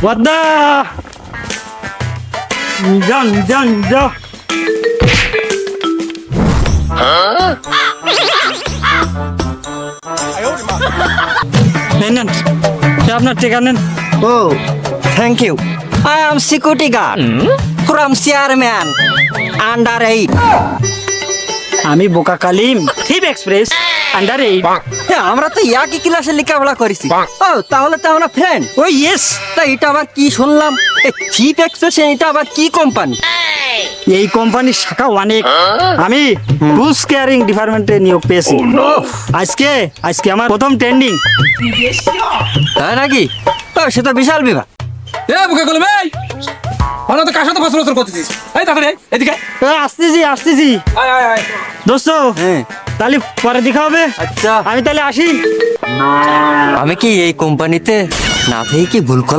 বদ্দা যান যান যা নেন আপনার টিকা নেন। ও thank you. I am security guard from chairman under 8। আমি বোকা কালিম থিপ এক্সপ্রেস আন্ডার 8। আমরা তো একই ক্লাসে লেখাপড়া করেছি। ও তাহলে তো আমরা ফ্রেন্ড। ও ইয়েস। তা এটা আবার কি শুনলাম? চিপ এক্সপ্রেশন এটা আবার কি কোম্পানি? এই কোম্পানির শাখা অনেক। আমি রুলস কেয়ারিং ডিপার্টমেন্টে নিয়োগ পেয়েছি। আজকে আজকে আমার প্রথম ট্রেন্ডিং। তাই নাকি? ও সে তো বিশাল বিভাগ। এ বুকে গেল ভাই ভালো তো কার সাথে ফসল করতেছিস? এই তাড়াতাড়ি এদিকে আসতেছি আসতেছি আয় আয় আয় দোস্ত। হ্যাঁ তাহলে পরে দেখা হবে। আচ্ছা আমি তাহলে আসি। আমি কি এই কোম্পানিতে না থেকে কি ভুল করলাম?